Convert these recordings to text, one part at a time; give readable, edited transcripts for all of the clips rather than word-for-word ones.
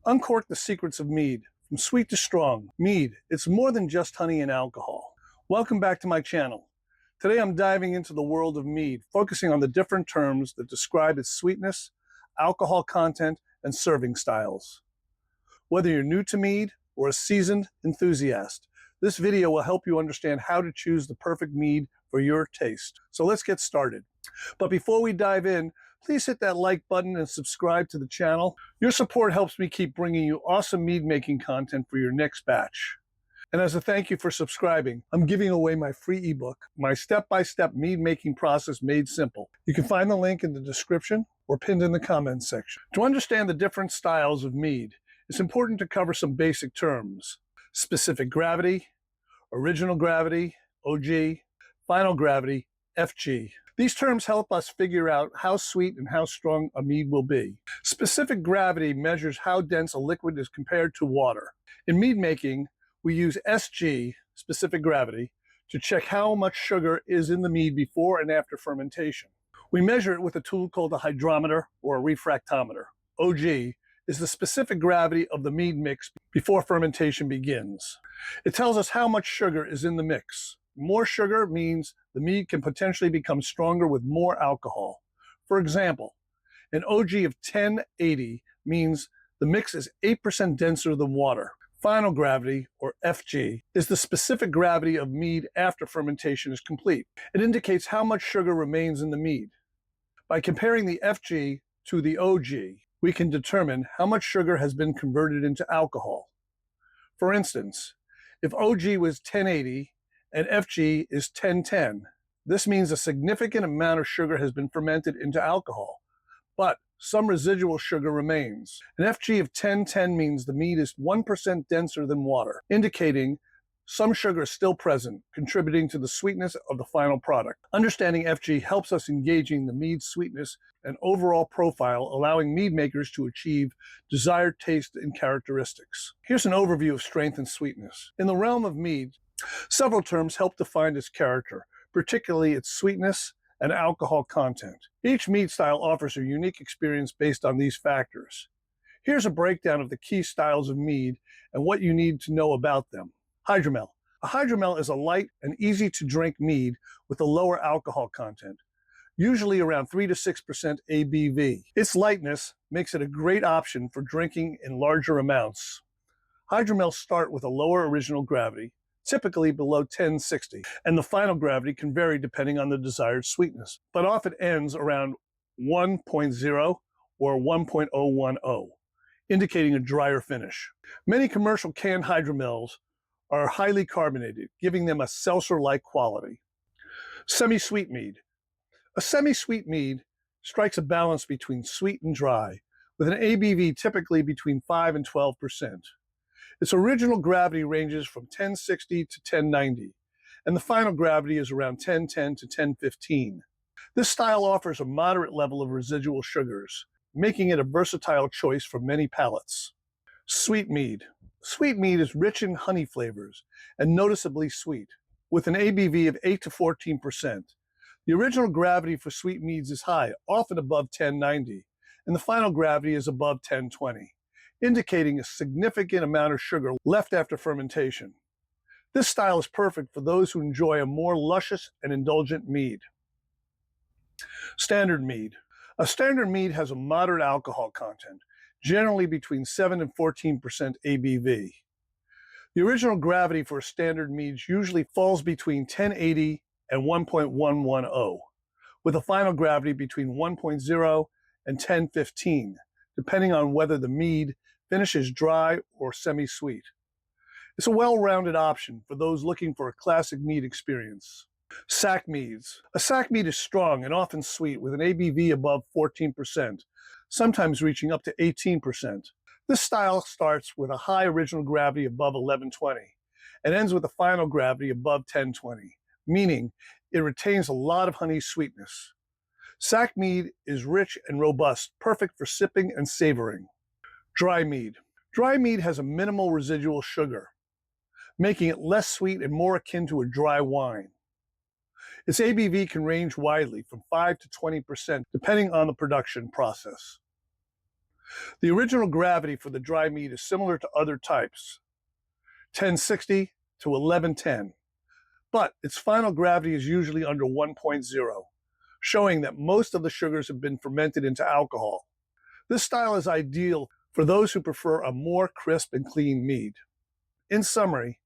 Uncork the secrets of mead. From sweet to strong, mead, it's more than just honey and alcohol. Welcome back to my channel. Today I'm diving into the world of mead, focusing on the different terms that describe its sweetness, alcohol content, and serving styles. Whether you're new to mead or a seasoned enthusiast, this video will help you understand how to choose the perfect mead for your taste. So let's get started. But before we dive in, please hit that like button and subscribe to the channel. Your support helps me keep bringing you awesome mead making content for your next batch. And as a thank you for subscribing, I'm giving away my free ebook, My Step-by-Step Mead Making Process Made Simple. You can find the link in the description or pinned in the comments section. To understand the different styles of mead, it's important to cover some basic terms: specific gravity, original gravity, OG, final gravity, FG. These terms help us figure out how sweet and how strong a mead will be. Specific gravity measures how dense a liquid is compared to water. In mead making, we use SG, specific gravity, to check how much sugar is in the mead before and after fermentation. We measure it with a tool called a hydrometer or a refractometer. OG is the specific gravity of the mead mix before fermentation begins. It tells us how much sugar is in the mix. More sugar means the mead can potentially become stronger with more alcohol. For example, an OG of 1080 means the mix is 8% denser than water. Final gravity, or FG, is the specific gravity of mead after fermentation is complete. It indicates how much sugar remains in the mead. By comparing the FG to the OG, we can determine how much sugar has been converted into alcohol. For instance, if OG was 1080 and FG is 1010, this means a significant amount of sugar has been fermented into alcohol, but some residual sugar remains. An FG of 1010 means the mead is 1% denser than water, indicating some sugar is still present, contributing to the sweetness of the final product. Understanding FG helps us engaging the mead's sweetness and overall profile, allowing mead makers to achieve desired taste and characteristics. Here's an overview of strength and sweetness. In the realm of mead, several terms help define its character, particularly its sweetness and alcohol content. Each mead style offers a unique experience based on these factors. Here's a breakdown of the key styles of mead and what you need to know about them. Hydromel. A hydromel is a light and easy to drink mead with a lower alcohol content, usually around 3 to 6% ABV. Its lightness makes it a great option for drinking in larger amounts. Hydromels start with a lower original gravity, typically below 1060, and the final gravity can vary depending on the desired sweetness, but often ends around 1.0 or 1.010, indicating a drier finish. Many commercial canned hydromels are highly carbonated, giving them a seltzer-like quality. Semi-sweet mead. A semi-sweet mead strikes a balance between sweet and dry, with an ABV typically between 5 and 12%. Its original gravity ranges from 1060 to 1090, and the final gravity is around 1010 to 1015. This style offers a moderate level of residual sugars, making it a versatile choice for many palates. Sweet mead. Sweet mead is rich in honey flavors and noticeably sweet, with an ABV of 8 to 14%. The original gravity for sweet meads is high, often above 1090, and the final gravity is above 1020. Indicating a significant amount of sugar left after fermentation. This style is perfect for those who enjoy a more luscious and indulgent mead. Standard mead. A standard mead has a moderate alcohol content, generally between 7 and 14% ABV. The original gravity for a standard mead usually falls between 1080 and 1.110, with a final gravity between 1.0 and 1015, depending on whether the mead finishes dry or semi-sweet. It's a well-rounded option for those looking for a classic mead experience. Sack meads. A sack mead is strong and often sweet with an ABV above 14%, sometimes reaching up to 18%. This style starts with a high original gravity above 1120 and ends with a final gravity above 1020, meaning it retains a lot of honey sweetness. Sack mead is rich and robust, perfect for sipping and savoring. Dry mead. Dry mead has a minimal residual sugar, making it less sweet and more akin to a dry wine. Its ABV can range widely from 5 to 20%, depending on the production process. The original gravity for the dry mead is similar to other types, 1060 to 1110, but its final gravity is usually under 1.0, showing that most of the sugars have been fermented into alcohol. This style is ideal for those who prefer a more crisp and clean mead. In summary,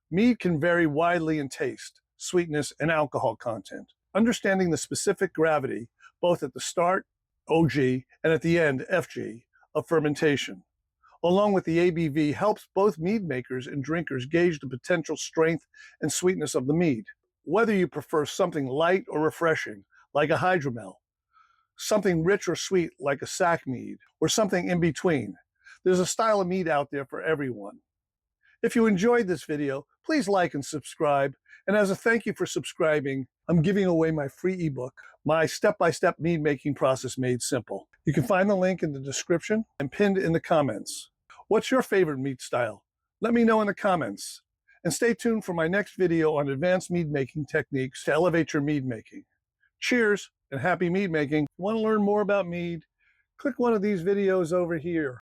mead can vary widely in taste, sweetness, and alcohol content. Understanding the specific gravity, both at the start, OG, and at the end, FG, of fermentation, along with the ABV, helps both mead makers and drinkers gauge the potential strength and sweetness of the mead. Whether you prefer something light or refreshing, like a hydromel, something rich or sweet like a sack mead, or something in between, there's a style of mead out there for everyone. If you enjoyed this video, please like and subscribe. And as a thank you for subscribing, I'm giving away my free ebook, My Step-by-Step Mead Making Process Made Simple. You can find the link in the description and pinned in the comments. What's your favorite mead style? Let me know in the comments. And stay tuned for my next video on advanced mead making techniques to elevate your mead making. Cheers and happy mead making. If you want to learn more about mead, click one of these videos over here.